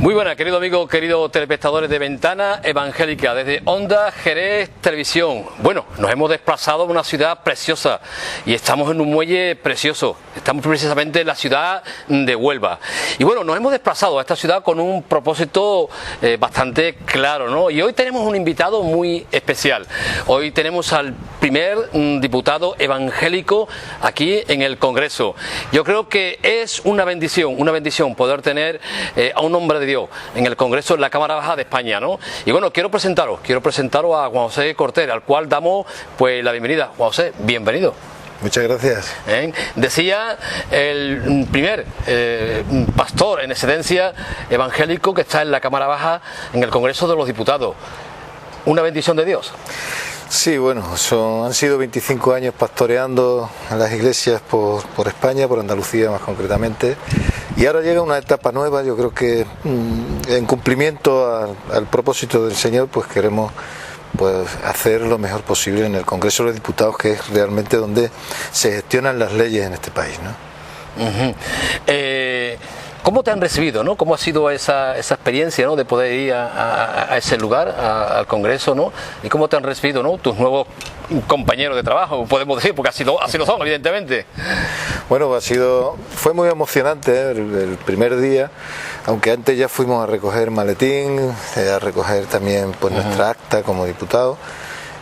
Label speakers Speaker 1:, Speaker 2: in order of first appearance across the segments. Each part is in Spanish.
Speaker 1: Muy buenas, querido amigo, queridos telespectadores de Ventana Evangélica, desde Onda Jerez Televisión. Bueno, nos hemos desplazado a una ciudad preciosa y estamos en un muelle precioso. Estamos precisamente en la ciudad de Huelva. Y bueno, nos hemos desplazado a esta ciudad con un propósito bastante claro, ¿no? Y hoy tenemos un invitado muy especial. Hoy tenemos al primer diputado evangélico aquí en el Congreso. Yo creo que es una bendición poder tener a un hombre de Dios en el Congreso, en la Cámara Baja de España, ¿no? Y bueno, quiero presentaros a Juan José Cortés, al cual damos pues la bienvenida. Juan José, bienvenido.
Speaker 2: Muchas gracias.
Speaker 1: Decía el primer pastor en excedencia evangélico que está en la Cámara Baja en el Congreso de los Diputados. Una bendición de Dios.
Speaker 2: Sí, bueno, han sido 25 años pastoreando a las iglesias por España, por Andalucía más concretamente, y ahora llega una etapa nueva. Yo creo que en cumplimiento al propósito del Señor, pues queremos hacer lo mejor posible en el Congreso de los Diputados, que es realmente donde se gestionan las leyes en este país, ¿no?
Speaker 1: ¿Cómo te han recibido, ¿no? ¿Cómo ha sido esa experiencia, ¿no? De poder ir a ese lugar, al Congreso, ¿no? ¿Y cómo te han recibido, ¿no? Tus nuevos compañeros de trabajo, podemos decir, porque así lo son, evidentemente.
Speaker 2: Bueno, fue muy emocionante el primer día, aunque antes ya fuimos a recoger maletín, a recoger también pues nuestra acta como diputado.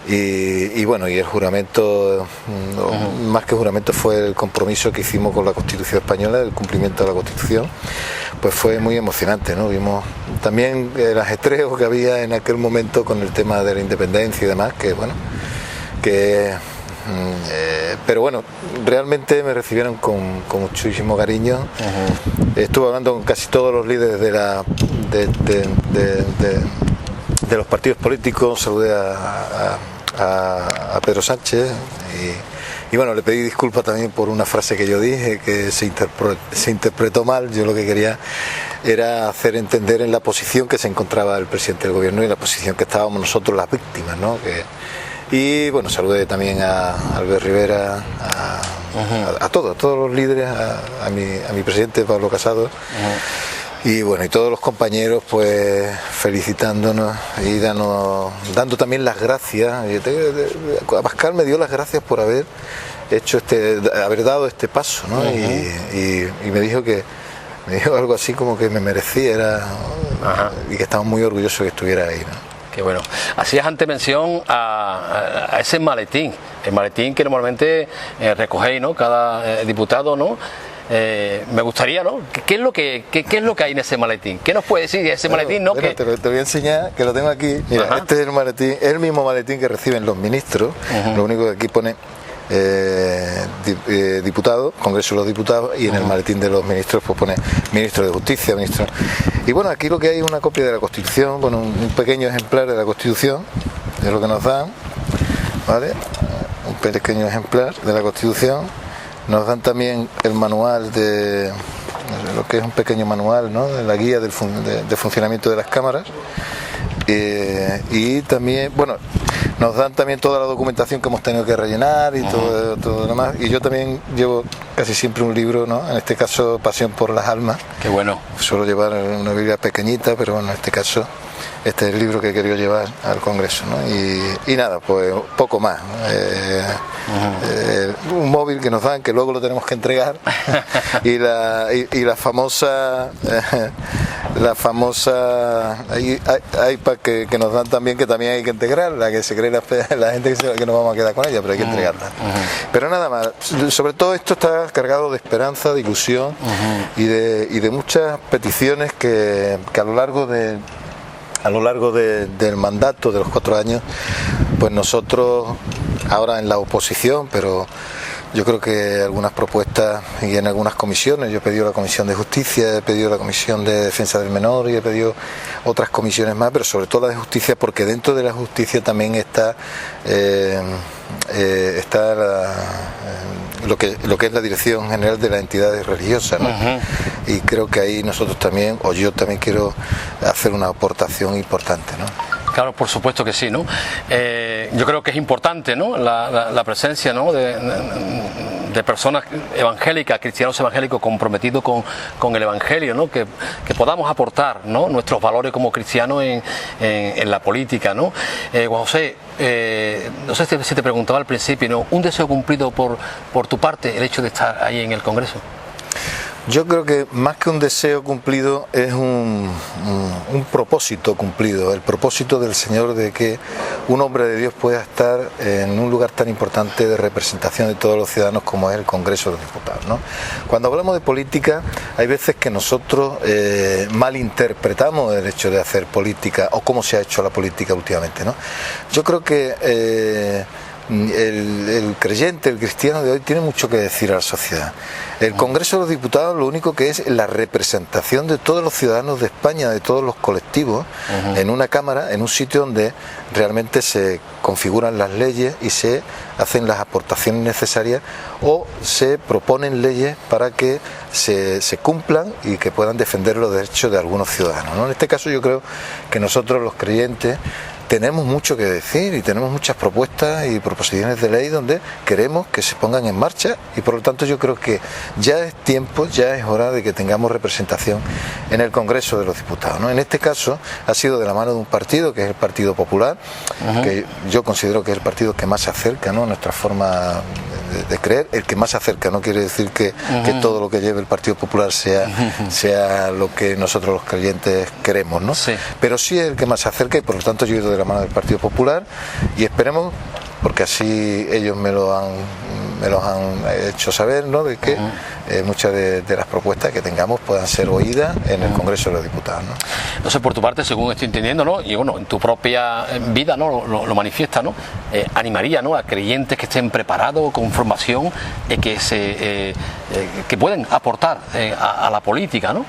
Speaker 2: Y bueno, y el juramento, más que juramento, fue el compromiso que hicimos con la Constitución española, el cumplimiento de la Constitución. Pues fue muy emocionante, ¿no? Vimos también el ajetreo que había en aquel momento con el tema de la independencia y demás, pero bueno, realmente me recibieron con muchísimo cariño. Estuve hablando con casi todos los líderes de los partidos políticos. Saludé a Pedro Sánchez y bueno, le pedí disculpas también por una frase que yo dije que se interpretó mal. Yo lo que quería era hacer entender en la posición que se encontraba el presidente del gobierno y la posición que estábamos nosotros las víctimas, ¿no? Y bueno, saludé también a Albert Rivera, a todos los líderes, a mi presidente Pablo Casado. Y bueno, y todos los compañeros pues felicitándonos y dando también las gracias. Abascal me dio las gracias por haber dado este paso, ¿no? Y me dijo algo así como que me merecía y que estaba muy orgulloso que estuviera ahí, ¿no?
Speaker 1: Qué bueno. Hacías antes mención a ese maletín, el maletín que normalmente recogéis, ¿no? Cada diputado, ¿no? Me gustaría, ¿no? ¿Qué es lo que hay en ese maletín? ¿Qué nos puede decir de ese maletín? ¿No?
Speaker 2: Bueno, te voy a enseñar, que lo tengo aquí. Mira, este es el maletín, es el mismo maletín que reciben los ministros. Lo único que aquí pone diputado, Congreso de los Diputados, y en el maletín de los ministros pues pone ministro de Justicia, ministro. Y bueno, aquí lo que hay es una copia de la Constitución, con un pequeño ejemplar de la Constitución, es lo que nos dan, ¿vale? Un pequeño ejemplar de la Constitución. Nos dan también el manual lo que es un pequeño manual, ¿no? De la guía de funcionamiento de las cámaras. Y también, bueno, nos dan también toda la documentación que hemos tenido que rellenar y todo lo demás. Y yo también llevo casi siempre un libro, ¿no? En este caso, Pasión por las Almas.
Speaker 1: Qué bueno.
Speaker 2: Suelo llevar una Biblia pequeñita, pero bueno, en este caso, este es el libro que he querido llevar al Congreso, ¿no? Y nada, pues poco más. Un móvil que nos dan, que luego lo tenemos que entregar, y la famosa iPad que nos dan también, que también hay que integrarla, que se cree la gente que nos vamos a quedar con ella, pero hay que entregarla. Pero nada más, sobre todo esto está cargado de esperanza, de ilusión y de muchas peticiones que a lo largo del mandato de los 4 años, pues nosotros, ahora en la oposición, pero yo creo que algunas propuestas y en algunas comisiones, yo he pedido la Comisión de Justicia, he pedido la Comisión de Defensa del Menor y he pedido otras comisiones más, pero sobre todo la de Justicia, porque dentro de la Justicia también está lo que es la Dirección General de las Entidades Religiosas, ¿no? Y creo que ahí nosotros también, o yo también quiero hacer una aportación importante, ¿no?
Speaker 1: Claro, por supuesto que sí, ¿no? Yo creo que es importante, ¿no? La presencia, ¿no? de de personas evangélicas, cristianos evangélicos comprometidos con el Evangelio, ¿no? Que podamos aportar, ¿no? Nuestros valores como cristianos en la política, ¿no? Juan José, no sé si te preguntaba al principio, ¿no? ¿Un deseo cumplido por tu parte el hecho de estar ahí en el Congreso?
Speaker 2: Yo creo que más que un deseo cumplido es un propósito cumplido, el propósito del Señor de que un hombre de Dios pueda estar en un lugar tan importante de representación de todos los ciudadanos como es el Congreso de los Diputados, ¿no? Cuando hablamos de política hay veces que nosotros malinterpretamos el hecho de hacer política o cómo se ha hecho la política últimamente, ¿no? Yo creo que el creyente, el cristiano de hoy tiene mucho que decir a la sociedad. El Congreso de los Diputados lo único que es la representación de todos los ciudadanos de España, de todos los colectivos, en una cámara, en un sitio donde realmente se configuran las leyes y se hacen las aportaciones necesarias o se proponen leyes para que se cumplan y que puedan defender los derechos de algunos ciudadanos, ¿no? En este caso yo creo que nosotros los creyentes tenemos mucho que decir y tenemos muchas propuestas y proposiciones de ley donde queremos que se pongan en marcha y por lo tanto yo creo que ya es tiempo, ya es hora de que tengamos representación en el Congreso de los Diputados, ¿no? En este caso ha sido de la mano de un partido que es el Partido Popular, que yo considero que es el partido que más se acerca, ¿no?, a nuestra forma de creer, el que más se acerca. No quiere decir que todo lo que lleve el Partido Popular sea lo que nosotros los creyentes queremos, ¿no? Sí. Pero sí es el que más se acerca y por lo tanto yo he ido de la mano del Partido Popular y esperemos, porque así ellos me lo han hecho saber, ¿no?, de que muchas de las propuestas que tengamos puedan ser oídas en el Congreso de los Diputados, ¿no?
Speaker 1: No sé, por tu parte, según estoy entendiendo, ¿no?, y bueno, en tu propia vida, ¿no?, lo manifiesta, ¿no?, animaría, ¿no?, a creyentes que estén preparados, con formación, que pueden aportar a la política, ¿no?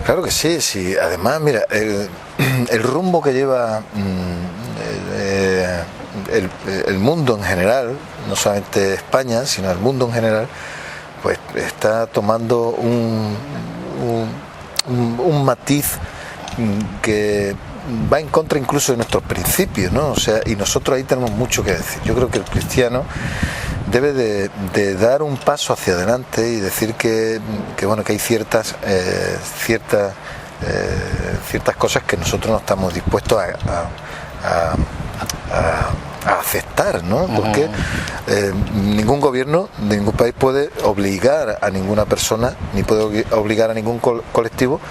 Speaker 2: Claro que sí, sí. Además, mira, el rumbo que lleva el mundo en general, no solamente España, sino el mundo en general, pues está tomando un matiz que va en contra incluso de nuestros principios, ¿no? O sea, y nosotros ahí tenemos mucho que decir. Yo creo que el cristiano debe de dar un paso hacia adelante y decir que bueno, que hay ciertas cosas que nosotros no estamos dispuestos a aceptar, ¿no? Porque ningún gobierno de ningún país puede obligar a ninguna persona ni puede obligar a ningún colectivo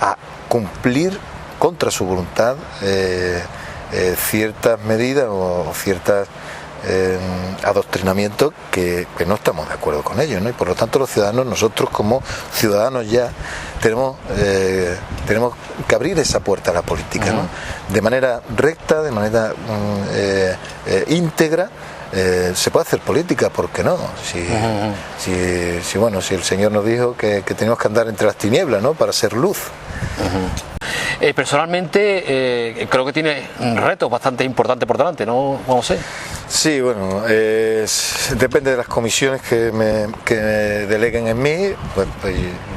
Speaker 2: a cumplir contra su voluntad ciertas medidas o ciertas adoctrinamientos que no estamos de acuerdo con ellos, ¿no? Y por lo tanto los ciudadanos, nosotros como ciudadanos ya tenemos que abrir esa puerta a la política, ¿no? De manera recta, de manera íntegra. Se puede hacer política, ¿por qué no? Si el Señor nos dijo que tenemos que andar entre las tinieblas, ¿no?, para ser luz.
Speaker 1: Personalmente creo que tiene retos bastante importantes por delante, ¿no, Juan José?
Speaker 2: Sí, bueno, depende de las comisiones que me deleguen en mí, pues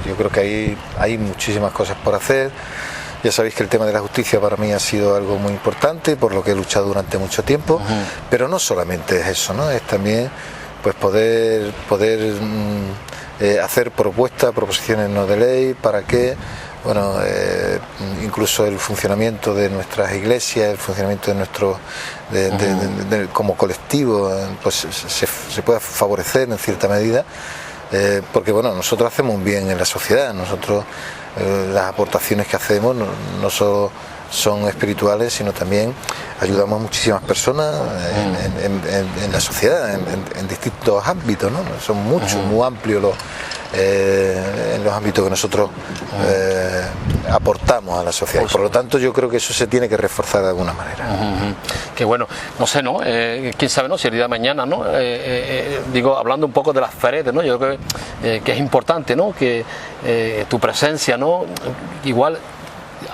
Speaker 2: yo creo que ahí hay muchísimas cosas por hacer. Ya sabéis que el tema de la justicia para mí ha sido algo muy importante, por lo que he luchado durante mucho tiempo, pero no solamente es eso, ¿no? Es también pues poder hacer proposiciones no de ley para que, bueno, incluso el funcionamiento de nuestras iglesias, el funcionamiento de nuestro como colectivo, pues se pueda favorecer en cierta medida, porque bueno, nosotros hacemos un bien en la sociedad, nosotros las aportaciones que hacemos no solo son espirituales, sino también ayudamos a muchísimas personas en la sociedad, en distintos ámbitos, ¿no? Son muy amplios en los ámbitos que nosotros aportamos a la sociedad. Y por lo tanto yo creo que eso se tiene que reforzar de alguna manera.
Speaker 1: Que bueno, no sé, ¿no? Quién sabe, ¿no?, si el día de mañana, ¿no? Digo, hablando un poco de las feretes, ¿no? Yo creo que es importante, ¿no?, que tu presencia, ¿no?, igual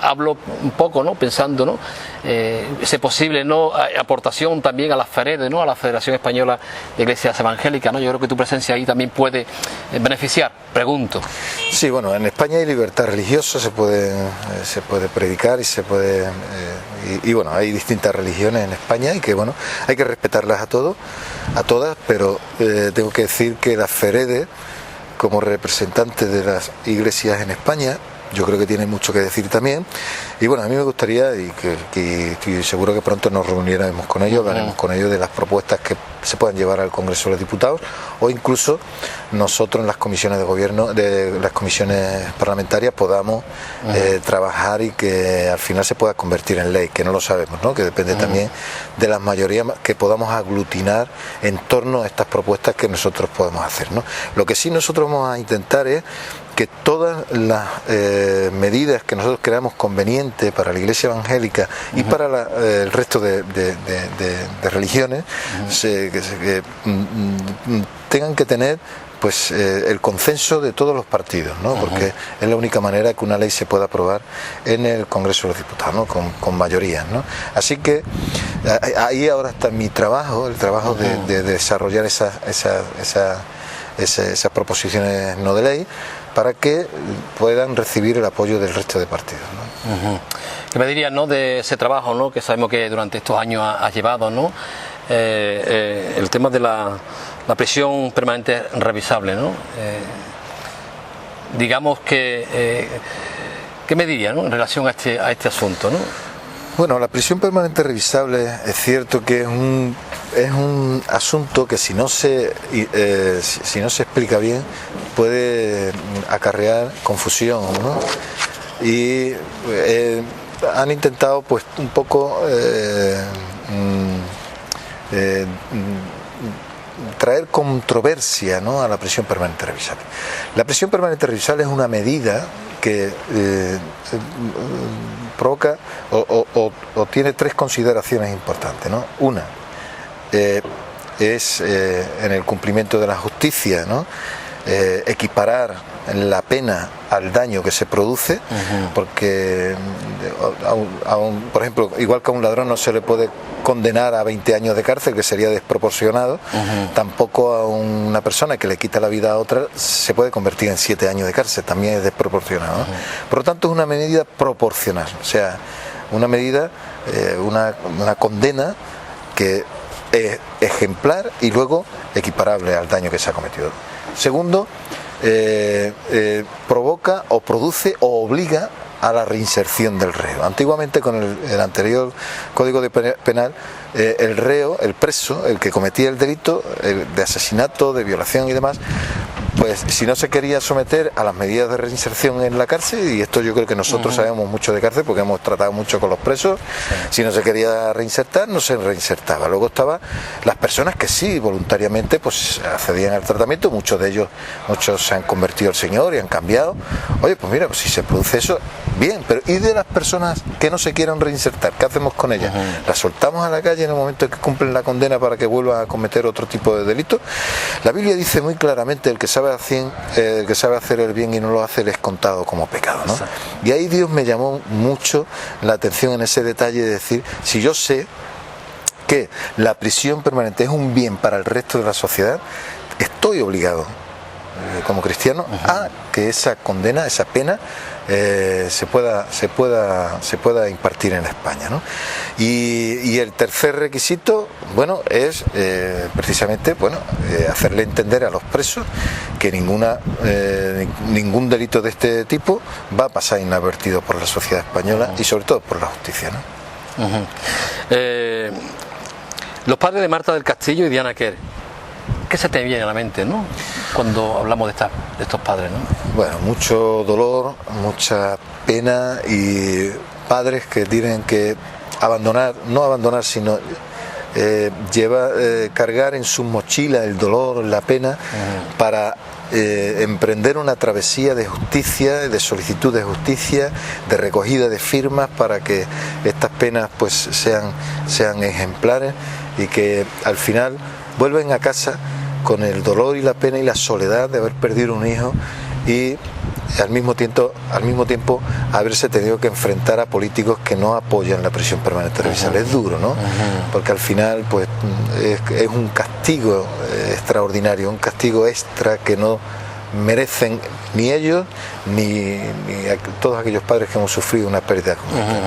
Speaker 1: hablo un poco, ¿no? Pensando, ¿no? Ese posible, ¿no? Aportación también a la FEREDE, ¿no? A la Federación Española de Iglesias Evangélicas, ¿no? Yo creo que tu presencia ahí también puede beneficiar, pregunto.
Speaker 2: Sí, bueno, en España hay libertad religiosa, se puede predicar y se puede y bueno, hay distintas religiones en España y que bueno, hay que respetarlas a todas, pero tengo que decir que la FEREDE, como representante de las iglesias en España, yo creo que tiene mucho que decir también. Y bueno, a mí me gustaría, y que estoy seguro que pronto nos reuniremos con ellos, hablaremos con ellos de las propuestas que se puedan llevar al Congreso de los Diputados, o incluso nosotros en las comisiones de gobierno, de las comisiones parlamentarias, podamos trabajar y que al final se pueda convertir en ley, que no lo sabemos, ¿no? Que depende también de las mayorías que podamos aglutinar en torno a estas propuestas que nosotros podemos hacer, ¿no? Lo que sí nosotros vamos a intentar es que todas las medidas que nosotros creamos convenientes para la Iglesia evangélica y para el resto de religiones tengan que tener pues el consenso de todos los partidos, ¿no? Porque es la única manera que una ley se pueda aprobar en el Congreso de los Diputados, ¿no? Con mayorías, ¿no? Así que ahí ahora está mi trabajo, el trabajo de desarrollar esas proposiciones no de ley, para que puedan recibir el apoyo del resto de partidos, ¿no?
Speaker 1: ¿Qué me dirías, ¿no? De ese trabajo, ¿no? Que sabemos que durante estos años has llevado, ¿no? El tema de la prisión permanente revisable, ¿no? Digamos que ¿qué me dirías, ¿no? En relación a este asunto, ¿no?
Speaker 2: Bueno, la prisión permanente revisable es cierto que es un asunto que si no se explica bien puede acarrear confusión, ¿no? Y han intentado pues un poco traer controversia, ¿no? A la prisión permanente revisable. La prisión permanente revisable es una medida que provoca o tiene tres consideraciones importantes, ¿no? Una es en el cumplimiento de la justicia, ¿no? Equiparar la pena al daño que se produce, porque por ejemplo, igual que a un ladrón no se le puede condenar a 20 años de cárcel, que sería desproporcionado, tampoco a una persona que le quita la vida a otra se puede convertir en 7 años de cárcel, también es desproporcionado, ¿no? Por lo tanto es una medida proporcional, o sea, una medida, una condena que es ejemplar y luego equiparable al daño que se ha cometido. Segundo, provoca o produce o obliga a la reinserción del reo. Antiguamente, con el anterior Código Penal, el reo, el preso, el que cometía el delito de asesinato, de violación y demás, pues si no se quería someter a las medidas de reinserción en la cárcel, y esto yo creo que nosotros sabemos mucho de cárcel porque hemos tratado mucho con los presos, si no se quería reinsertar, no se reinsertaba. Luego estaban las personas que sí, voluntariamente, pues accedían al tratamiento, muchos se han convertido al Señor y han cambiado. Oye, pues mira, pues si se produce eso, bien, pero ¿y de las personas que no se quieran reinsertar? ¿Qué hacemos con ellas? ¿Las soltamos a la calle en el momento en que cumplen la condena para que vuelvan a cometer otro tipo de delito? La Biblia dice muy claramente: el que sabe hacer el bien y no lo hace le es contado como pecado, ¿no? Y ahí Dios me llamó mucho la atención en ese detalle de decir, si yo sé que la prisión permanente es un bien para el resto de la sociedad, estoy obligado como cristiano a que esa condena, esa pena se pueda impartir en España, ¿no? Y el tercer requisito, bueno, es precisamente, bueno, hacerle entender a los presos que ningún delito de este tipo va a pasar inadvertido por la sociedad española y sobre todo por la justicia, ¿no?
Speaker 1: Los padres de Marta del Castillo y Diana Quer, ¿qué se te viene a la mente, ¿no? Cuando hablamos de estos padres, ¿no?
Speaker 2: Bueno, mucho dolor, mucha pena y padres que tienen que no abandonar, sino cargar en su mochila el dolor, la pena, para emprender una travesía de justicia, de solicitud de justicia, de recogida de firmas para que estas penas pues sean ejemplares y que al final vuelven a casa con el dolor y la pena y la soledad de haber perdido un hijo y al mismo tiempo haberse tenido que enfrentar a políticos que no apoyan la prisión permanente revisable. Es duro, ¿no? Porque al final pues es un castigo extraordinario, un castigo extra que no merecen ni ellos ni todos aquellos padres que hemos sufrido una pérdida como esta.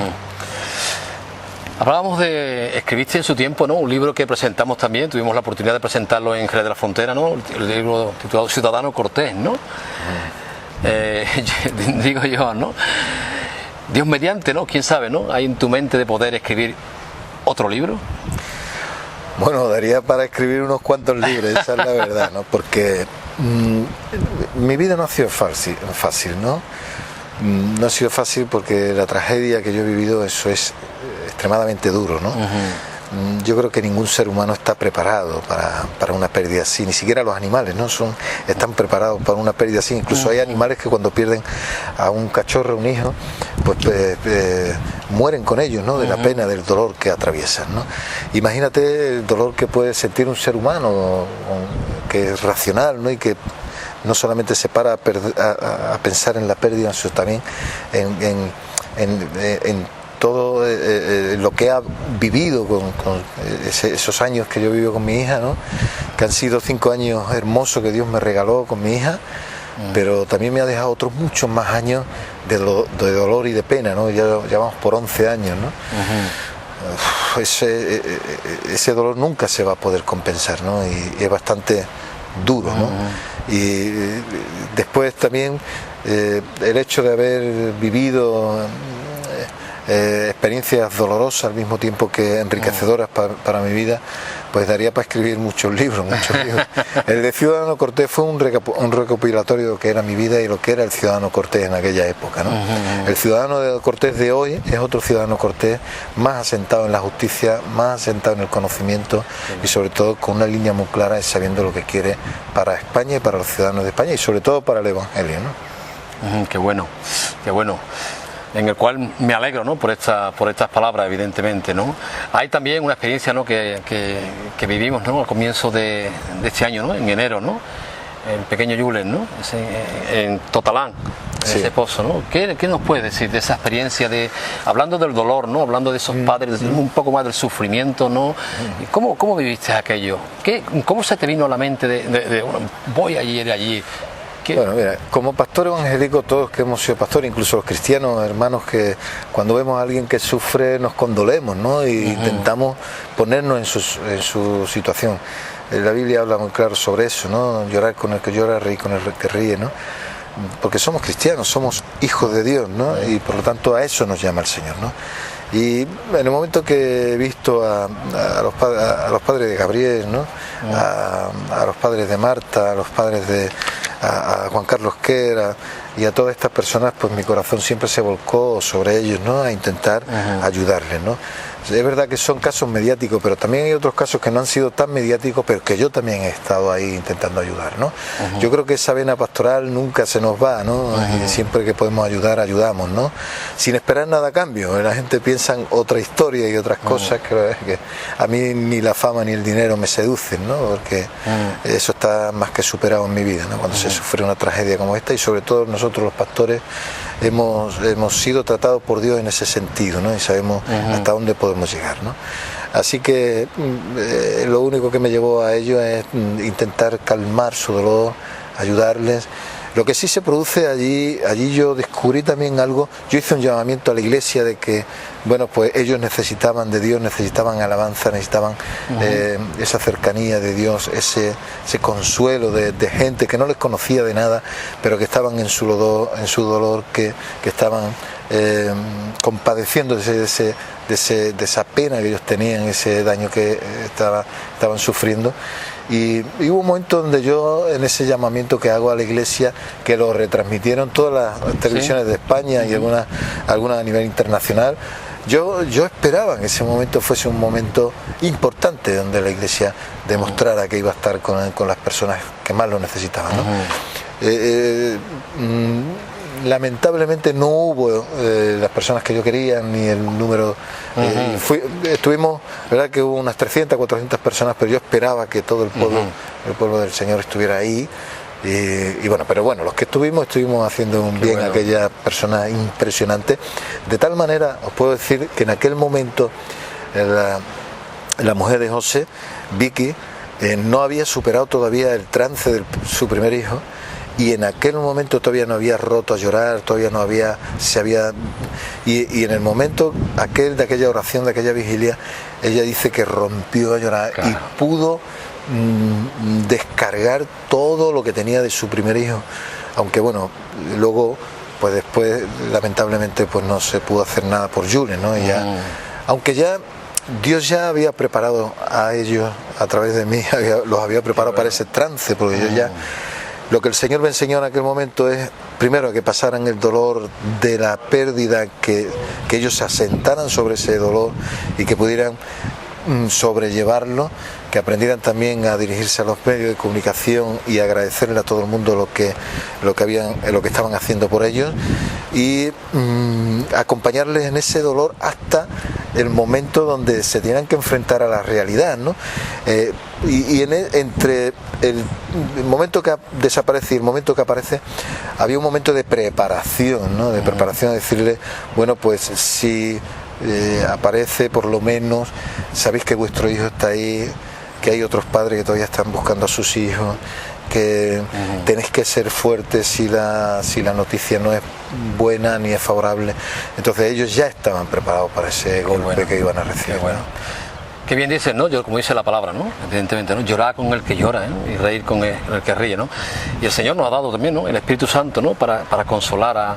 Speaker 1: Hablábamos escribiste en su tiempo, ¿no?, un libro que presentamos también, tuvimos la oportunidad de presentarlo en Jerez de la Frontera, ¿no?, el libro titulado Ciudadano Cortés, ¿no? Digo yo, ¿no? Dios mediante, ¿no? ¿Quién sabe, ¿no? ¿Hay en tu mente de poder escribir otro libro?
Speaker 2: Bueno, daría para escribir unos cuantos libros, esa es la verdad, ¿no? Porque mi vida no ha sido fácil, ¿no? No ha sido fácil porque la tragedia que yo he vivido, eso es extremadamente duro, ¿no? Yo creo que ningún ser humano está preparado para una pérdida así, ni siquiera los animales, ¿no? Están preparados para una pérdida así. Incluso hay animales que cuando pierden a un cachorro, un hijo, pues mueren con ellos, ¿no? De la pena, del dolor que atraviesan, ¿no? Imagínate el dolor que puede sentir un ser humano que es racional, ¿no? Y que no solamente se para a pensar en la pérdida, sino también en todo lo que ha vivido con esos años que yo vivo con mi hija, ¿no? Que han sido 5 años hermosos que Dios me regaló con mi hija, pero también me ha dejado otros muchos más años de dolor y de pena, ¿no? Ya vamos por 11 años, ¿no? Ese dolor nunca se va a poder compensar, ¿no? Y es bastante duro, ¿no? Y después también el hecho de haber vivido experiencias dolorosas al mismo tiempo que enriquecedoras para mi vida, pues daría para escribir muchos libros. El de Ciudadano Cortés fue un recopilatorio de lo que era mi vida y lo que era el Ciudadano Cortés en aquella época, ¿no? El Ciudadano Cortés de hoy es otro Ciudadano Cortés más asentado en la justicia, más asentado en el conocimiento y sobre todo con una línea muy clara y sabiendo lo que quiere para España y para los ciudadanos de España y sobre todo para el Evangelio, ¿no?
Speaker 1: Qué bueno, qué bueno. En el cual me alegro, ¿no?, por estas palabras, evidentemente, ¿no? Hay también una experiencia, ¿no?, que vivimos, ¿no?, al comienzo de este año, ¿no?, en enero, ¿no?, el pequeño Julen, ¿no?, en Totalán,
Speaker 2: sí.
Speaker 1: Ese pozo, ¿no? ¿Qué nos puedes decir de esa experiencia hablando del dolor, ¿no?, hablando de esos padres, un poco más del sufrimiento, ¿no? ¿Cómo viviste aquello? ¿Cómo se te vino a la mente bueno, voy a ir allí?
Speaker 2: Bueno, mira, como pastor evangélico, todos que hemos sido pastores, incluso los cristianos, hermanos, que cuando vemos a alguien que sufre nos condolemos, ¿no? Y intentamos ponernos en su situación. La Biblia habla muy claro sobre eso, ¿no? Llorar con el que llora, reír con el que ríe, ¿no? Porque somos cristianos, somos hijos de Dios, ¿no? Y por lo tanto a eso nos llama el Señor, ¿no? Y en el momento que he visto a los padres de Gabriel, ¿no? A los padres de Marta, a los padres a Juan Carlos Quera y a todas estas personas, pues mi corazón siempre se volcó sobre ellos, ¿no? A intentar ayudarles, ¿no? Es verdad que son casos mediáticos, pero también hay otros casos que no han sido tan mediáticos, pero que yo también he estado ahí intentando ayudar, ¿no? Yo creo que esa vena pastoral nunca se nos va, ¿no? Y siempre que podemos ayudar, ayudamos, ¿no? Sin esperar nada a cambio. La gente piensa en otra historia y otras cosas que a mí ni la fama ni el dinero me seducen, ¿no? Porque eso está más que superado en mi vida, ¿no? Cuando se sufre una tragedia como esta, y sobre todo nosotros los pastores hemos sido tratados por Dios en ese sentido, ¿no? Y sabemos hasta dónde podemos llegar, ¿no? Así que lo único que me llevó a ello es intentar calmar su dolor, ayudarles. Lo que sí se produce allí yo descubrí también algo. Yo hice un llamamiento a la iglesia de que, bueno, pues ellos necesitaban de Dios, necesitaban alabanza, necesitaban esa cercanía de Dios, ese consuelo de gente que no les conocía de nada, pero que estaban en su dolor, que estaban compadeciendo de esa pena que ellos tenían, ese daño que estaban sufriendo. Y hubo un momento donde yo, en ese llamamiento que hago a la iglesia, que lo retransmitieron todas las televisiones de España y algunas a nivel internacional, yo esperaba que ese momento fuese un momento importante donde la iglesia demostrara que iba a estar con las personas que más lo necesitaban, ¿no? Lamentablemente no hubo las personas que yo quería, ni el número. Estuvimos, verdad que hubo unas 300, 400 personas, pero yo esperaba que todo el pueblo del Señor estuviera ahí, Y bueno, pero bueno, los que estuvimos haciendo un bien a aquella persona impresionante, de tal manera os puedo decir que en aquel momento la mujer de José, Vicky, no había superado todavía el trance de su primer hijo, y en aquel momento todavía no había roto a llorar, todavía no había, y en el momento de aquella oración, de aquella vigilia, ella dice que rompió a llorar, claro, y pudo descargar todo lo que tenía de su primer hijo, aunque bueno, luego pues después lamentablemente pues no se pudo hacer nada por Julen, ¿no? Aunque ya Dios ya había preparado a ellos a través de mí, los había preparado para ese trance, porque yo ya, lo que el Señor me enseñó en aquel momento es primero que pasaran el dolor de la pérdida, que ellos se asentaran sobre ese dolor y que pudieran sobrellevarlo, que aprendieran también a dirigirse a los medios de comunicación y agradecerle a todo el mundo lo que estaban haciendo por ellos, y acompañarles en ese dolor hasta el momento donde se tenían que enfrentar a la realidad, ¿no? Entre el momento que desaparece y el momento que aparece había un momento de preparación, ¿no? De preparación, a decirle, bueno, pues si aparece, por lo menos sabéis que vuestro hijo está ahí, que hay otros padres que todavía están buscando a sus hijos, que tenéis que ser fuertes si la noticia no es buena ni es favorable. Entonces ellos ya estaban preparados para ese golpe que iban a recibir.
Speaker 1: Qué bien dices, ¿no? Yo, como dice la palabra, ¿no? Evidentemente, ¿no? Llorar con el que llora, ¿eh? Y reír con el que ríe, ¿no? Y el Señor nos ha dado también, ¿no? El Espíritu Santo, ¿no? Para consolar a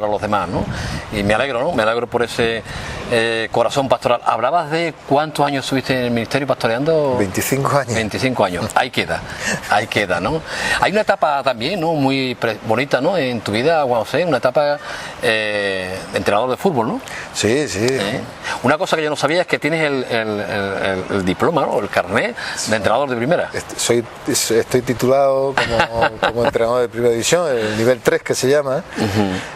Speaker 1: los demás, ¿no? Y me alegro, ¿no? Me alegro por ese corazón pastoral. ¿Hablabas de cuántos años estuviste en el ministerio pastoreando?
Speaker 2: 25 años.
Speaker 1: 25 años. Ahí queda, ¿no? Hay una etapa también, ¿no? Muy bonita, ¿no? En tu vida, Juan José, una etapa de entrenador de fútbol, ¿no?
Speaker 2: Sí.
Speaker 1: Una cosa que yo no sabía es que tienes el diploma, ¿no? El carnet de entrenador de primera.
Speaker 2: Estoy titulado como entrenador de primera división, el nivel 3 que se llama.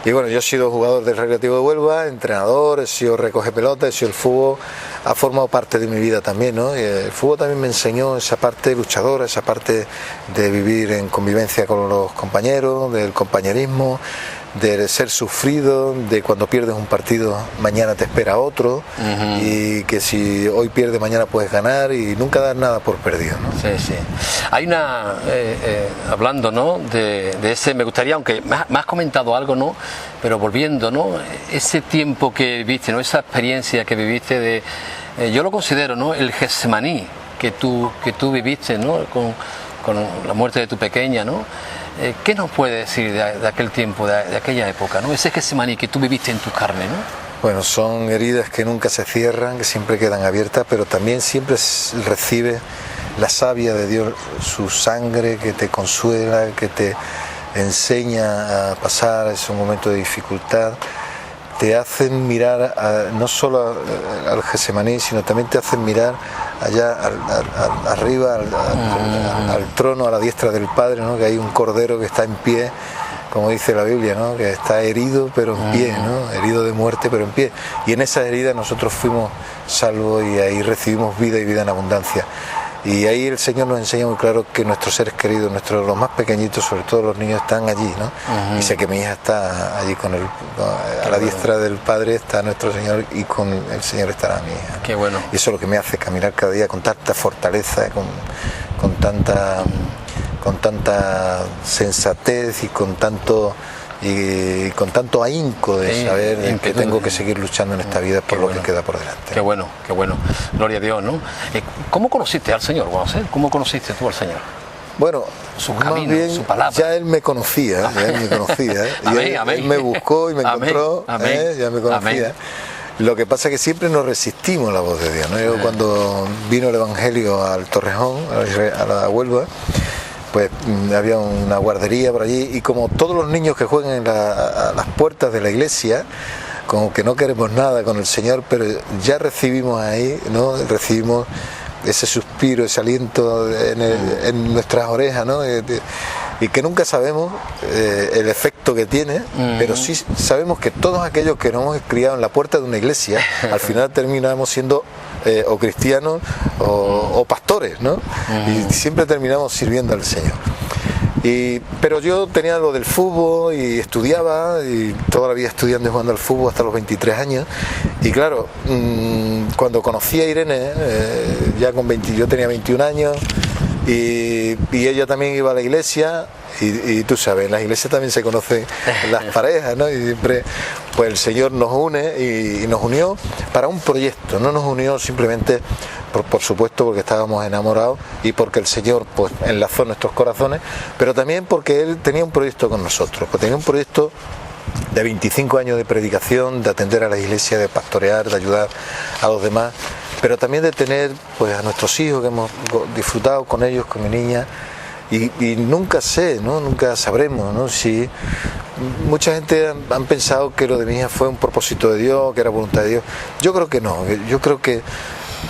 Speaker 2: Y bueno, yo he sido jugador del Recreativo de Huelva, entrenador, he sido recoge pelota, he sido el fútbol, ha formado parte de mi vida también, ¿no? Y el fútbol también me enseñó esa parte luchadora, esa parte de vivir en convivencia con los compañeros, del compañerismo, de ser sufrido, de cuando pierdes un partido mañana te espera otro, y que si hoy pierdes mañana puedes ganar, y nunca dar nada por perdido, ¿no?
Speaker 1: Sí. Hay una, hablando, ¿no? de ese, me gustaría, aunque me has comentado algo, ¿no? Pero volviendo, ¿no? Ese tiempo que viviste, ¿no? Esa experiencia que viviste de, yo lo considero, ¿no? El Getsemaní que tú viviste, ¿no? Con la muerte de tu pequeña, ¿no? ¿Qué nos puede decir de aquel tiempo, de aquella época, ¿no? Ese Getsemaní que tú viviste en tu carne, ¿no?
Speaker 2: Bueno, son heridas que nunca se cierran, que siempre quedan abiertas, pero también siempre recibe la savia de Dios, su sangre que te consuela, que te enseña a pasar ese momento de dificultad. Te hacen mirar no solo al Getsemaní, sino también te hacen mirar allá arriba, al trono, a la diestra del Padre, ¿no? Que hay un cordero que está en pie, como dice la Biblia, ¿no? Que está herido pero en pie, ¿no? Herido de muerte pero en pie. Y en esa herida nosotros fuimos salvos, y ahí recibimos vida y vida en abundancia. Y ahí el Señor nos enseña muy claro que nuestros seres queridos, los más pequeñitos, sobre todo los niños, están allí, ¿no? Y sé que mi hija está allí a la diestra del Padre está nuestro Señor, y con el Señor estará mi hija, ¿no?
Speaker 1: Qué bueno.
Speaker 2: Y eso es lo que me hace caminar cada día con tanta fortaleza, con tanta sensatez y con tanto ahínco de saber que tengo que seguir luchando en esta vida por lo que queda por delante.
Speaker 1: Qué bueno. Gloria a Dios, ¿no? ¿Cómo conociste al Señor, Juan José? ¿Cómo conociste tú al Señor?
Speaker 2: Bueno,
Speaker 1: su camino,
Speaker 2: bien,
Speaker 1: su palabra.
Speaker 2: Ya él me conocía, Él me buscó y me encontró, ya me conocía. Amén. Lo que pasa es que siempre nos resistimos a la voz de Dios, ¿no? Yo, cuando vino el Evangelio al Torrejón, a la Huelva, pues había una guardería por allí, y como todos los niños que juegan a las puertas de la iglesia, como que no queremos nada con el Señor, pero ya recibimos ahí, ¿no? Recibimos ese suspiro, ese aliento en nuestras orejas, ¿no? Y que nunca sabemos el efecto que tiene, pero sí sabemos que todos aquellos que nos hemos criado en la puerta de una iglesia, al final terminamos siendo o cristianos o pastores, ¿no? Y siempre terminamos sirviendo al Señor. Pero yo tenía lo del fútbol y estudiaba, y toda la vida estudiando y jugando al fútbol hasta los 23 años. Y claro, cuando conocí a Irene, ya con 20, yo tenía 21 años, y ella también iba a la iglesia, y tú sabes, en las iglesias también se conocen las parejas, ¿no? Y siempre, pues el Señor nos une y nos unió para un proyecto, no nos unió simplemente por supuesto porque estábamos enamorados y porque el Señor pues enlazó nuestros corazones, pero también porque Él tenía un proyecto con nosotros, pues tenía un proyecto de 25 años de predicación, de atender a la iglesia, de pastorear, de ayudar a los demás, pero también de tener pues a nuestros hijos, que hemos disfrutado con ellos, con mi niña, y nunca sé, ¿no? Nunca sabremos, ¿no? Si mucha gente han pensado que lo de mi hija fue un propósito de Dios, que era voluntad de Dios. Yo creo que no, yo creo que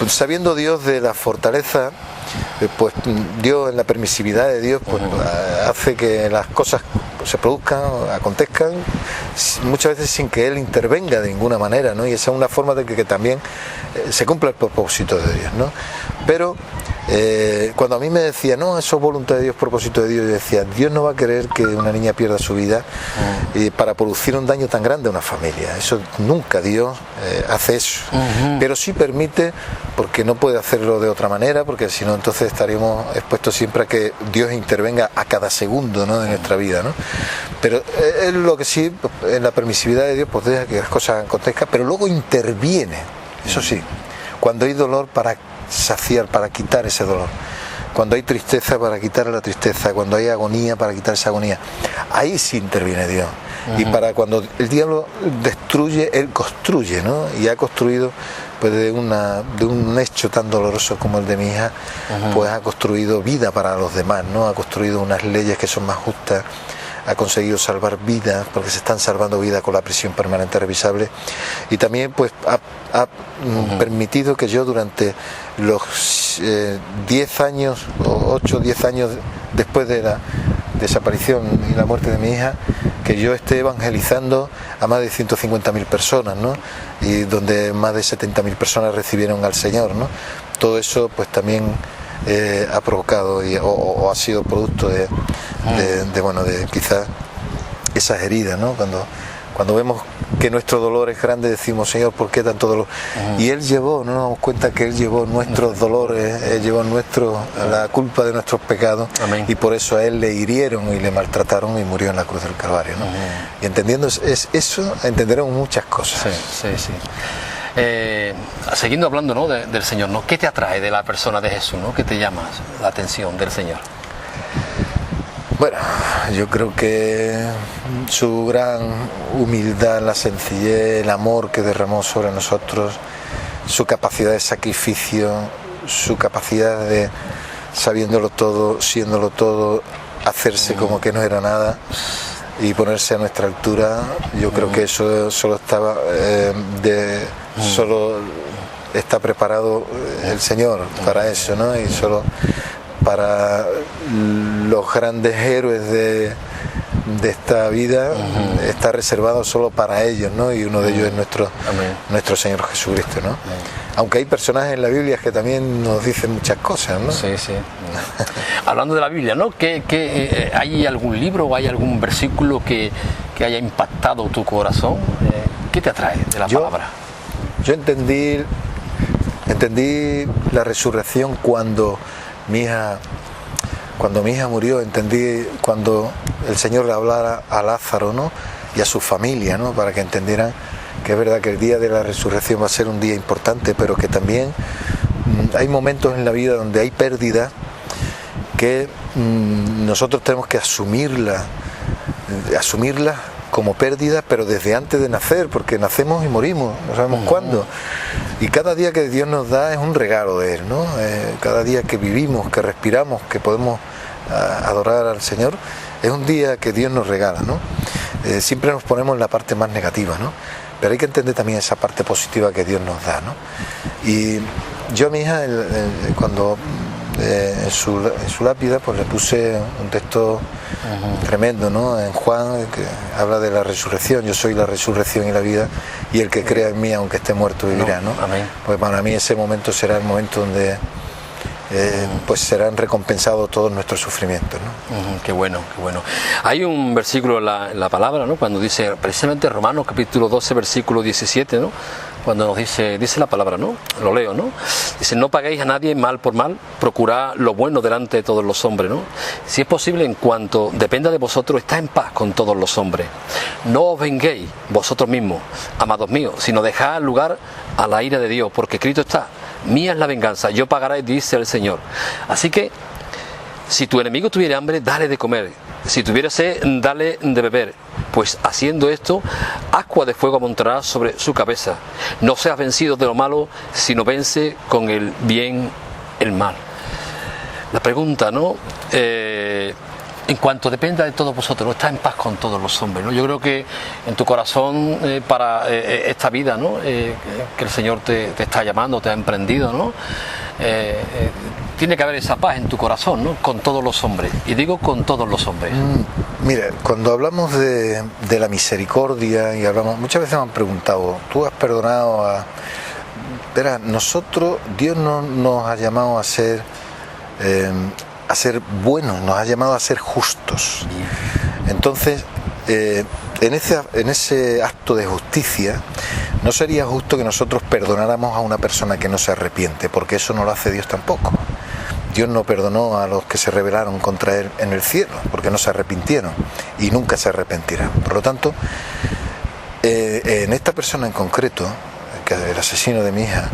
Speaker 2: sabiendo Dios de la fortaleza, pues Dios, en la permisividad de Dios, pues hace que las cosas se produzcan, acontezcan, muchas veces sin que Él intervenga de ninguna manera, ¿no? Y esa es una forma de que también se cumpla el propósito de Dios, ¿no? Pero cuando a mí me decía, no, eso es voluntad de Dios, propósito de Dios, yo decía, Dios no va a querer que una niña pierda su vida para producir un daño tan grande a una familia. Eso nunca Dios hace eso. Pero sí permite, porque no puede hacerlo de otra manera, porque si no entonces estaríamos expuestos siempre a que Dios intervenga a cada segundo, ¿no? De nuestra vida, ¿no? Pero es lo que sí, en la permisividad de Dios, pues deja que las cosas acontezcan, pero luego interviene, eso sí, cuando hay dolor, para saciar, para quitar ese dolor, cuando hay tristeza, para quitar la tristeza, cuando hay agonía, para quitar esa agonía, ahí sí interviene Dios. Y para cuando el diablo destruye, Él construye, ¿no? Y ha construido, pues de un hecho tan doloroso como el de mi hija, pues ha construido vida para los demás, ¿no? Ha construido unas leyes que son más justas, ha conseguido salvar vidas, porque se están salvando vidas con la prisión permanente revisable, y también pues ha permitido que yo durante los 10 años, o 8 o 10 años después de la desaparición y la muerte de mi hija, que yo esté evangelizando a más de 150.000 personas, ¿no? Y donde más de 70.000 personas recibieron al Señor, ¿no? Todo eso pues también ha provocado o ha sido producto de quizás esas heridas, ¿no? Cuando vemos que nuestro dolor es grande, decimos, Señor, ¿por qué tanto dolor? Y Él llevó, no nos damos cuenta que Él llevó nuestros dolores, Él llevó la culpa de nuestros pecados. Amén. Y por eso a Él le hirieron y le maltrataron y murió en la cruz del Calvario, ¿no? Y entendiendo eso, entenderemos muchas cosas.
Speaker 1: Sí. Siguiendo hablando, ¿no? del Señor, ¿no? ¿Qué te atrae de la persona de Jesús, ¿no? ¿Qué te llama la atención del Señor?
Speaker 2: Bueno, yo creo que su gran humildad, la sencillez, el amor que derramó sobre nosotros, su capacidad de sacrificio, su capacidad de, sabiéndolo todo, siéndolo todo, hacerse como que no era nada y ponerse a nuestra altura, yo creo que eso solo está preparado el Señor para eso, ¿no? Y solo para los grandes héroes de esta vida está reservado solo para ellos, ¿no? Y uno de ellos es nuestro Señor Jesucristo, ¿no? Aunque hay personajes en la Biblia que también nos dicen muchas cosas, ¿no?
Speaker 1: Sí. Hablando de la Biblia, ¿no? ¿Hay algún libro o hay algún versículo que haya impactado tu corazón? ¿Qué te atrae de la palabra?
Speaker 2: Yo entendí la resurrección cuando mi hija murió. Entendí cuando el Señor le hablara a Lázaro, ¿no? Y a su familia, ¿no? Para que entendieran que es verdad que el día de la resurrección va a ser un día importante, pero que también hay momentos en la vida donde hay pérdida que nosotros tenemos que asumirla como pérdida, pero desde antes de nacer, porque nacemos y morimos, no sabemos cuándo. Y cada día que Dios nos da es un regalo de Él, ¿no? Cada día que vivimos, que respiramos, que podemos adorar al Señor, es un día que Dios nos regala, ¿no? Siempre nos ponemos en la parte más negativa, ¿no? Pero hay que entender también esa parte positiva que Dios nos da, ¿no? Y yo a mi hija, cuando en su lápida, pues le puse un texto tremendo, ¿no? En Juan, que habla de la resurrección. Yo soy la resurrección y la vida, y el que crea en mí, aunque esté muerto, vivirá, ¿no?
Speaker 1: Amén.
Speaker 2: Pues para mí ese momento será el momento donde pues serán recompensados todos nuestros sufrimientos, ¿no?
Speaker 1: Qué bueno, qué bueno. Hay un versículo en la palabra, ¿no? Cuando dice, precisamente Romanos capítulo 12, versículo 17, ¿no? Cuando nos dice la palabra, ¿no? Lo leo, ¿no? Dice, no paguéis a nadie mal por mal, procurad lo bueno delante de todos los hombres, ¿no? Si es posible, en cuanto dependa de vosotros, estad en paz con todos los hombres. No os venguéis vosotros mismos, amados míos, sino dejad lugar a la ira de Dios, porque escrito está, mía es la venganza, yo pagaré, dice el Señor. Así que, si tu enemigo tuviera hambre, dale de comer. Si tuviera sed, dale de beber. Pues haciendo esto, ascua de fuego amontonará sobre su cabeza. No seas vencido de lo malo, sino vence con el bien el mal. La pregunta, ¿no? En cuanto dependa de todos vosotros, ¿no? Está en paz con todos los hombres, ¿no? Yo creo que en tu corazón, para esta vida, ¿no? Que el Señor te está llamando, te ha emprendido, ¿no? Tiene que haber esa paz en tu corazón, ¿no? Con todos los hombres. Y digo con todos los hombres.
Speaker 2: Mira, cuando hablamos de la misericordia y hablamos, muchas veces me han preguntado, ¿tú has perdonado a...? Verás, nosotros, Dios no nos ha llamado a ser buenos, nos ha llamado a ser justos. Entonces, en ese acto de justicia, no sería justo que nosotros perdonáramos a una persona que no se arrepiente, porque eso no lo hace Dios tampoco. Dios no perdonó a los que se rebelaron contra Él en el cielo, porque no se arrepintieron y nunca se arrepentirán. Por lo tanto, en esta persona en concreto, que es el asesino de mi hija,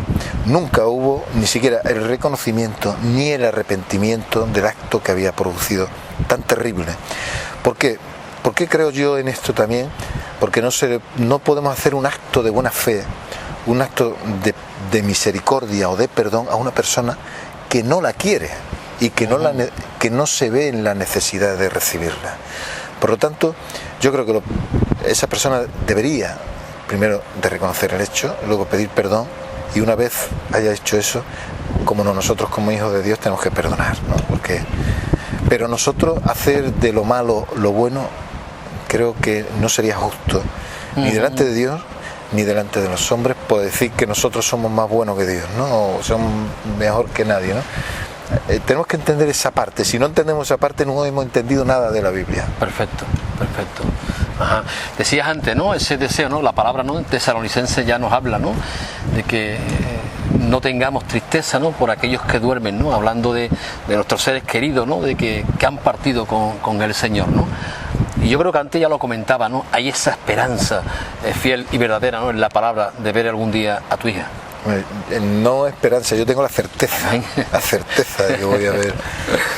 Speaker 2: nunca hubo ni siquiera el reconocimiento ni el arrepentimiento del acto que había producido tan terrible. ¿Por qué? ¿Por qué creo yo en esto también? Porque no podemos hacer un acto de buena fe, un acto de misericordia o de perdón a una persona que no la quiere y que no se ve en la necesidad de recibirla. Por lo tanto, yo creo que esa persona debería primero de reconocer el hecho, luego pedir perdón, y una vez haya hecho eso, como nosotros como hijos de Dios tenemos que perdonar, ¿no? Pero nosotros hacer de lo malo lo bueno, creo que no sería justo, ni delante de Dios ni delante de los hombres, por decir que nosotros somos más buenos que Dios, ¿no? O somos mejor que nadie, ¿no? Tenemos que entender esa parte. Si no entendemos esa parte, no hemos entendido nada de la Biblia.
Speaker 1: Perfecto, perfecto. Ajá. Decías antes, ¿no? Ese deseo, ¿no? La palabra, ¿no? Tesalonicense ya nos habla, ¿no? De que no tengamos tristeza, ¿no? Por aquellos que duermen, ¿no? Hablando de nuestros seres queridos, ¿no? De que han partido con el Señor, ¿no? Y yo creo que antes ya lo comentaba, ¿no? Hay esa esperanza fiel y verdadera, ¿no? En la palabra de ver algún día a tu hija.
Speaker 2: No esperanza, yo tengo la certeza de que voy a ver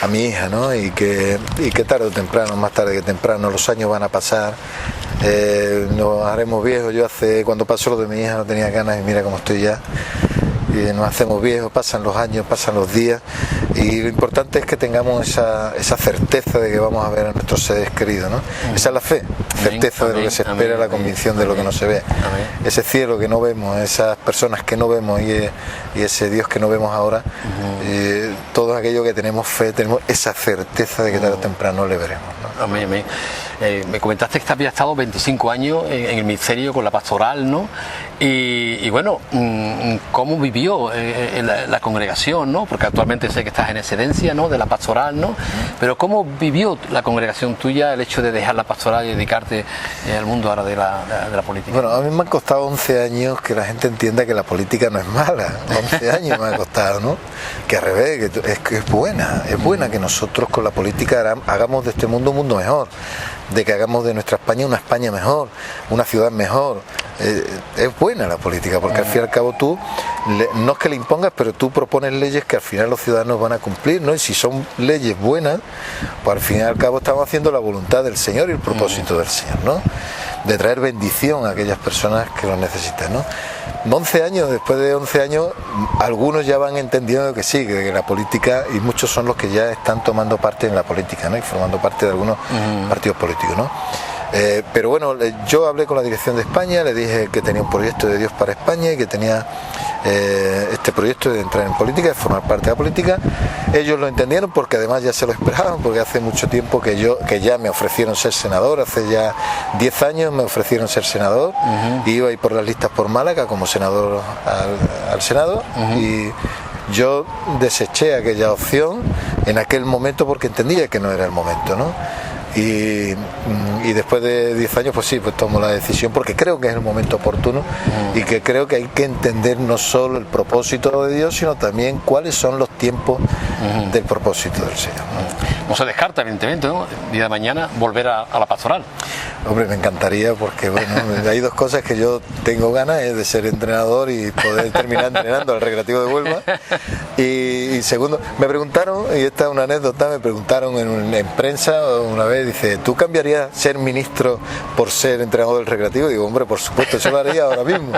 Speaker 2: a mi hija, ¿no? Y que tarde o temprano, más tarde que temprano, los años van a pasar, nos haremos viejos. Yo cuando pasó lo de mi hija no tenía ganas y mira cómo estoy ya. Y nos hacemos viejos, pasan los años, pasan los días, y lo importante es que tengamos esa certeza de que vamos a ver a nuestros seres queridos, ¿no? Esa es la fe, certeza de lo que se espera, la convicción de lo que no se ve. Ese cielo que no vemos, esas personas que no vemos y ese Dios que no vemos ahora, todo aquello que tenemos fe, tenemos esa certeza de que tarde o temprano le veremos, ¿no?
Speaker 1: Amén, amén. Me comentaste que había estado 25 años en el ministerio con la pastoral, ¿no? Y bueno, ¿cómo vivió la congregación, ¿no? Porque actualmente sé que estás en excedencia, ¿no? De la pastoral, ¿no? Pero ¿cómo vivió la congregación tuya el hecho de dejar la pastoral y dedicarte al mundo ahora de la política?
Speaker 2: Bueno, a mí me han costado 11 años que la gente entienda que la política no es mala. 11 años me ha costado, ¿no? Que al revés, que es buena que nosotros con la política hagamos de este mundo un mundo mejor, de que hagamos de nuestra España una España mejor, una ciudad mejor. Es buena la política, porque al fin y al cabo tú, no es que le impongas, pero tú propones leyes que al final los ciudadanos van a cumplir, ¿no? Y si son leyes buenas, pues al fin y al cabo estamos haciendo la voluntad del Señor y el propósito del Señor, ¿no? De traer bendición a aquellas personas que lo necesitan, ¿no? 11 años, después de 11 años, algunos ya van entendiendo que sí, que la política, y muchos son los que ya están tomando parte en la política, ¿no? Y formando parte de algunos partidos políticos, ¿no? Pero bueno, yo hablé con la dirección de España, le dije que tenía un proyecto de Dios para España y que tenía este proyecto de entrar en política, de formar parte de la política. Ellos lo entendieron porque además ya se lo esperaban, porque hace mucho tiempo que ya me ofrecieron ser senador, hace ya 10 años me ofrecieron ser senador, y iba a ir por las listas por Málaga como senador al Senado, y Yo deseché aquella opción en aquel momento porque entendía que no era el momento, ¿no? Y después de 10 años, pues sí, pues tomo la decisión porque creo que es el momento oportuno y que creo que hay que entender no solo el propósito de Dios, sino también cuáles son los tiempos del propósito del Señor, ¿no?
Speaker 1: No se descarta, evidentemente, ¿no? El día de mañana volver a la pastoral.
Speaker 2: Hombre, me encantaría porque, bueno, hay dos cosas que yo tengo ganas, es de ser entrenador y poder terminar entrenando al Recreativo de Huelva. Y segundo, me preguntaron, y esta es una anécdota, me preguntaron en prensa una vez, dice, ¿tú cambiarías ser ministro por ser entrenador del Recreativo? Y digo, hombre, por supuesto, eso lo haría ahora mismo.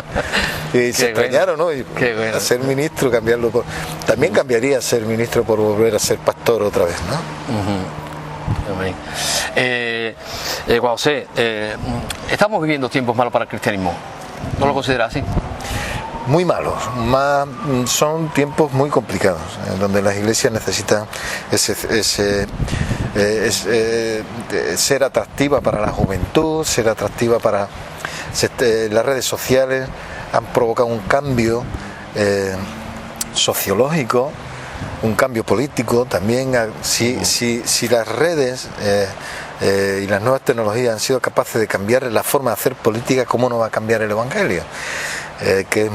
Speaker 2: Y se extrañaron, ¿no? Y
Speaker 1: bueno.
Speaker 2: ser ministro, cambiarlo por... También cambiaría ser ministro por volver a ser pastor otra vez, ¿no?
Speaker 1: Juan José, estamos viviendo tiempos malos para el cristianismo. ¿No lo consideras así?
Speaker 2: Muy malos, son tiempos muy complicados, en donde las iglesias necesitan ser atractiva para la juventud, ser atractiva para... las redes sociales han provocado un cambio sociológico, un cambio político también. Si las redes y las nuevas tecnologías han sido capaces de cambiar la forma de hacer política, ¿cómo no va a cambiar el Evangelio? Que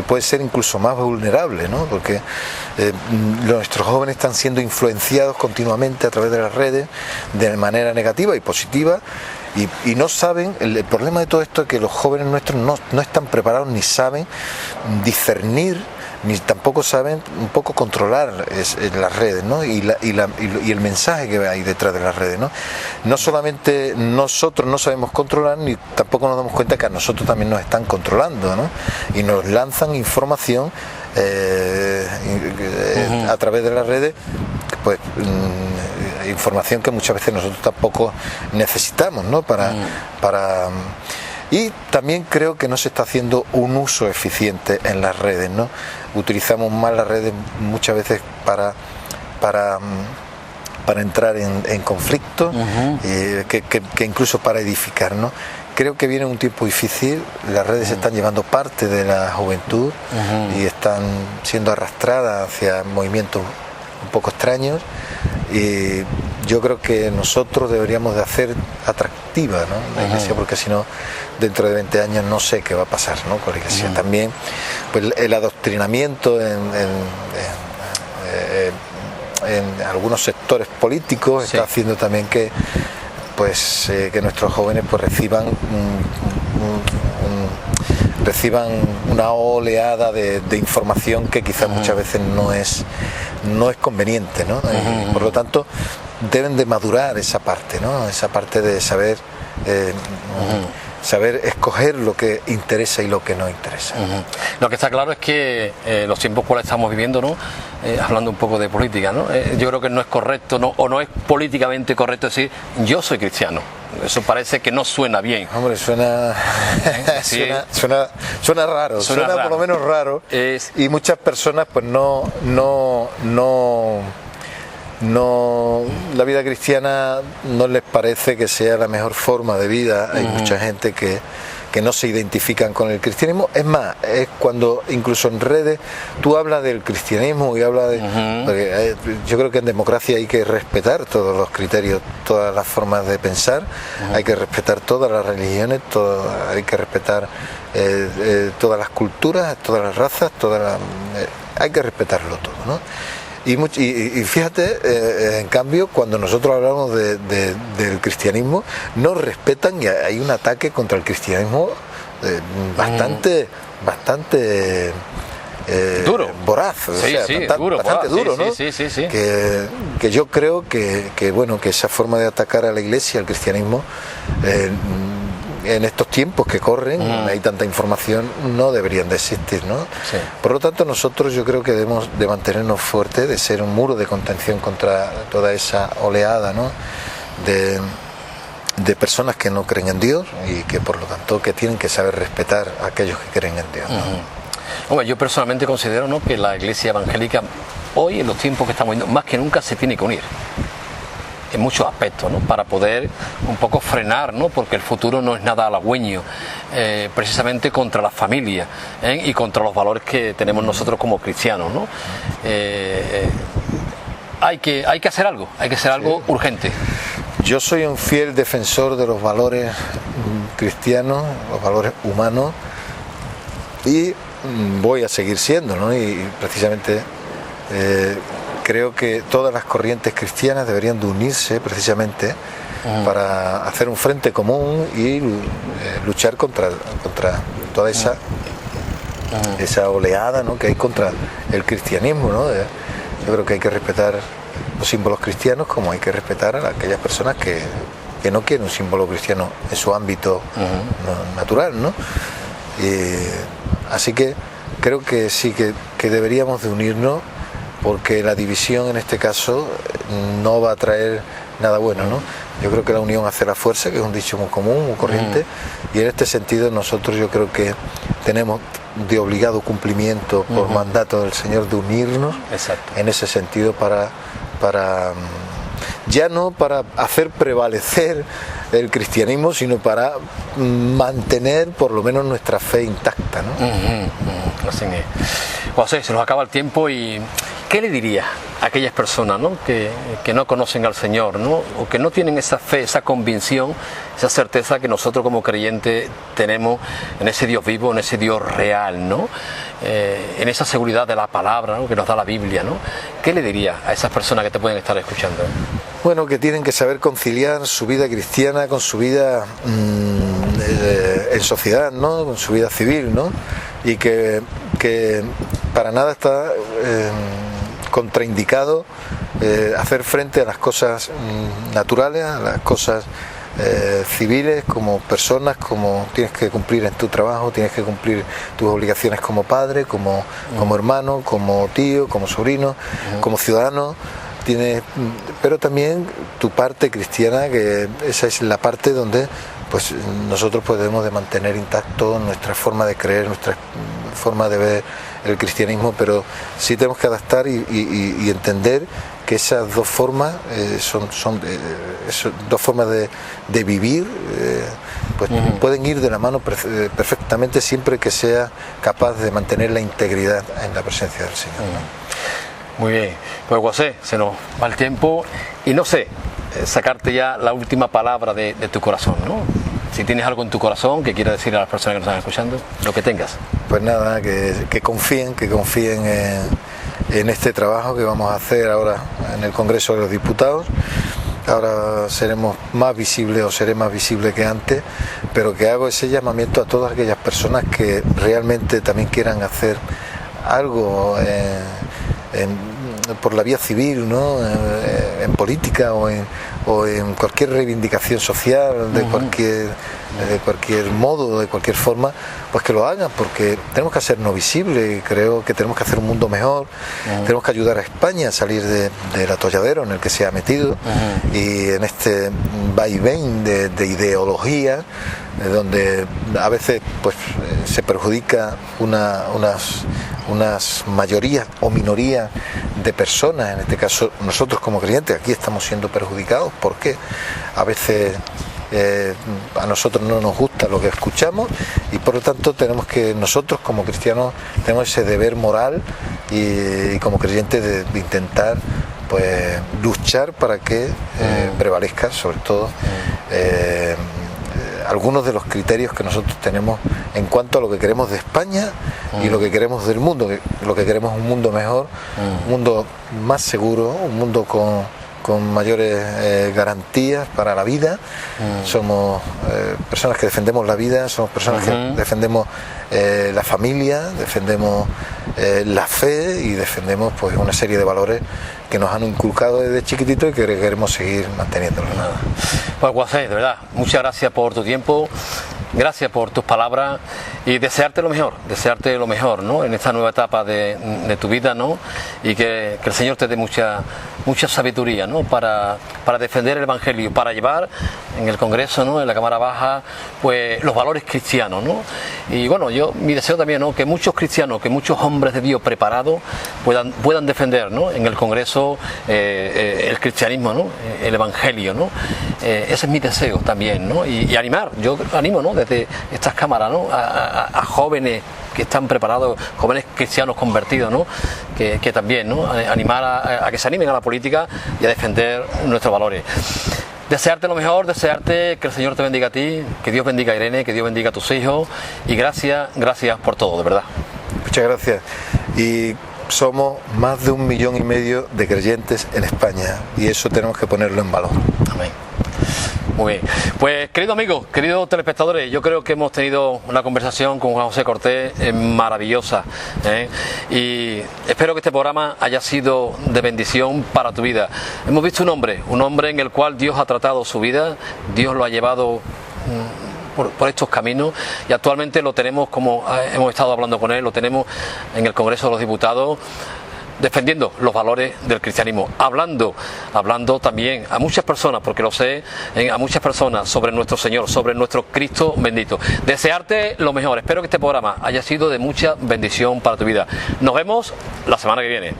Speaker 2: puede ser incluso más vulnerable, ¿no? Porque nuestros jóvenes están siendo influenciados continuamente a través de las redes de manera negativa y positiva y no saben. El problema de todo esto es que los jóvenes nuestros no están preparados ni saben discernir, ni tampoco saben un poco controlar las redes, ¿no? y el mensaje que hay detrás de las redes, ¿no? No solamente nosotros no sabemos controlar, ni tampoco nos damos cuenta que a nosotros también nos están controlando, ¿no? Y nos lanzan información a través de las redes, pues información que muchas veces nosotros tampoco necesitamos, ¿no? Y también creo que no se está haciendo un uso eficiente en las redes, ¿no? Utilizamos mal las redes muchas veces para entrar en conflicto, que incluso para edificar, ¿no? Creo que viene un tiempo difícil, las redes se están llevando parte de la juventud y están siendo arrastradas hacia movimientos un poco extraños, y yo creo que nosotros deberíamos de hacer atractiva, ¿no? La iglesia, porque si no, dentro de 20 años no sé qué va a pasar, ¿no? Con la iglesia. También pues el adoctrinamiento en algunos sectores políticos está haciendo también que nuestros jóvenes pues reciban una oleada de información que quizás muchas veces no es conveniente, ¿no? Por lo tanto, deben de madurar esa parte, ¿no? Esa parte de saber escoger lo que interesa y lo que no interesa.
Speaker 1: Lo que está claro es que los tiempos cuales estamos viviendo, ¿no? Hablando un poco de política, ¿no? Yo creo que no es correcto, o no es políticamente correcto decir yo soy cristiano. Eso parece que no suena bien.
Speaker 2: Hombre, suena raro, suena por lo menos raro. Y muchas personas pues no la vida cristiana no les parece que sea la mejor forma de vida. Hay mucha gente que no se identifican con el cristianismo. Es más, es cuando incluso en redes tú hablas del cristianismo y hablas de... Porque yo creo que en democracia hay que respetar todos los criterios, todas las formas de pensar, hay que respetar todas las religiones, hay que respetar todas las culturas, todas las razas, hay que respetarlo todo, ¿no? Y fíjate, en cambio, cuando nosotros hablamos del cristianismo, nos respetan y hay un ataque contra el cristianismo bastante
Speaker 1: duro,
Speaker 2: voraz, bastante duro, ¿no?
Speaker 1: Sí.
Speaker 2: Que yo creo que esa forma de atacar a la iglesia, al cristianismo, en estos tiempos que corren, hay tanta información, no deberían de existir, ¿no? Sí. Por lo tanto, nosotros yo creo que debemos de mantenernos fuertes, de ser un muro de contención contra toda esa oleada, ¿no? de personas que no creen en Dios y que por lo tanto que tienen que saber respetar a aquellos que creen en Dios, ¿no?
Speaker 1: Hombre, yo personalmente considero, ¿no?, que la iglesia evangélica hoy, en los tiempos que estamos viviendo, más que nunca se tiene que unir. en muchos aspectos, ¿no? Para poder un poco frenar, ¿no? Porque el futuro no es nada halagüeño, precisamente contra la familia, y contra los valores que tenemos nosotros como cristianos, ¿no? Hay que hacer algo, urgente.
Speaker 2: Yo soy un fiel defensor de los valores cristianos, los valores humanos, y voy a seguir siendo, ¿no? Y precisamente creo que todas las corrientes cristianas deberían de unirse precisamente para hacer un frente común y luchar contra toda esa oleada, ¿no? Que hay contra el cristianismo, ¿no? Yo creo que hay que respetar los símbolos cristianos, como hay que respetar a aquellas personas que no quieren un símbolo cristiano en su ámbito natural, ¿no? Así que creo que sí que deberíamos de unirnos, porque la división en este caso no va a traer nada bueno, ¿no? Yo creo que la unión hace la fuerza, que es un dicho muy común, muy corriente, y en este sentido nosotros yo creo que tenemos de obligado cumplimiento por mandato del Señor de unirnos.
Speaker 1: Exacto.
Speaker 2: En ese sentido para ya no para hacer prevalecer el cristianismo, sino para mantener por lo menos nuestra fe intacta, ¿no?
Speaker 1: Así es. José, se nos acaba el tiempo, y ¿qué le diría a aquellas personas, ¿no? que no conocen al Señor, ¿no? O que no tienen esa fe, esa convicción, esa certeza que nosotros como creyentes tenemos en ese Dios vivo, en ese Dios real, ¿no? En esa seguridad de la palabra, ¿no? Que nos da la Biblia, ¿no? ¿Qué le diría a esas personas que te pueden estar escuchando?
Speaker 2: Bueno, que tienen que saber conciliar su vida cristiana con su vida en sociedad, ¿no? Con su vida civil, ¿no? Y que para nada está contraindicado hacer frente a las cosas naturales, a las cosas civiles, como personas, como tienes que cumplir en tu trabajo, tienes que cumplir tus obligaciones como padre, como hermano, como tío, como sobrino, como ciudadano. Pero también tu parte cristiana, que esa es la parte donde pues nosotros podemos de mantener intacto nuestra forma de creer, nuestra forma de ver el cristianismo, pero sí tenemos que adaptar y entender que esas dos formas son dos formas de vivir, pues pueden ir de la mano perfectamente, siempre que sea capaz de mantener la integridad en la presencia del Señor, ¿no?
Speaker 1: Muy bien, pues José, se nos va el tiempo y no sé, sacarte ya la última palabra de tu corazón, ¿no? Si tienes algo en tu corazón que quieras decir a las personas que nos están escuchando, lo que tengas.
Speaker 2: Pues nada, que confíen en este trabajo que vamos a hacer ahora en el Congreso de los Diputados. Ahora seremos más visibles, o seré más visible que antes, pero que hago ese llamamiento a todas aquellas personas que realmente también quieran hacer algo por la vía civil, ¿no? En política o en cualquier reivindicación social de cualquier modo, de cualquier forma, pues que lo hagan, porque tenemos que hacernos visibles. Creo que tenemos que hacer un mundo mejor, tenemos que ayudar a España a salir del atolladero en el que se ha metido, y en este vaivén de ideología, donde a veces pues se perjudica unas mayorías o minorías de personas. En este caso nosotros como creyentes aquí estamos siendo perjudicados porque a veces a nosotros no nos gusta lo que escuchamos, y por lo tanto nosotros como cristianos tenemos ese deber moral y como creyentes de intentar pues luchar para que prevalezca sobre todo algunos de los criterios que nosotros tenemos en cuanto a lo que queremos de España y lo que queremos del mundo. Lo que queremos es un mundo mejor, un mundo más seguro, un mundo con mayores garantías para la vida. Somos personas que defendemos la vida, somos personas que defendemos la familia, defendemos la fe, y defendemos pues una serie de valores que nos han inculcado desde chiquitito y que queremos seguir manteniéndolos.
Speaker 1: Pues José, de verdad, muchas gracias por tu tiempo, gracias por tus palabras, y desearte lo mejor, ¿no? En esta nueva etapa de tu vida, ¿no? Y que el Señor te dé mucha sabiduría, ¿no? Para defender el Evangelio, para llevar en el Congreso, ¿no? En la Cámara Baja, pues los valores cristianos, ¿no? Y bueno, mi deseo también, ¿no? Que muchos cristianos, que muchos hombres de Dios preparados puedan defender, ¿no? En el Congreso el cristianismo, ¿no? El Evangelio, ¿no? Ese es mi deseo también, ¿no? Y animar, yo animo, ¿no? Desde estas cámaras, ¿no? A jóvenes que están preparados, jóvenes cristianos convertidos, ¿no? Que también, ¿no? Animar a que se animen a la política y a defender nuestros valores. Desearte lo mejor, desearte que el Señor te bendiga a ti, que Dios bendiga a Irene, que Dios bendiga a tus hijos, y gracias por todo, de verdad.
Speaker 2: Muchas gracias. Y somos más de 1,5 millones de creyentes en España, y eso tenemos que ponerlo en valor.
Speaker 1: Amén. Muy bien, pues queridos amigos, queridos telespectadores, yo creo que hemos tenido una conversación con Juan José Cortés maravillosa, y espero que este programa haya sido de bendición para tu vida. Hemos visto un hombre en el cual Dios ha tratado su vida, Dios lo ha llevado por estos caminos, y actualmente lo tenemos, como hemos estado hablando con él, lo tenemos en el Congreso de los Diputados, defendiendo los valores del cristianismo, hablando también a muchas personas, porque lo sé, a muchas personas sobre nuestro Señor, sobre nuestro Cristo bendito. Desearte lo mejor. Espero que este programa haya sido de mucha bendición para tu vida. Nos vemos la semana que viene.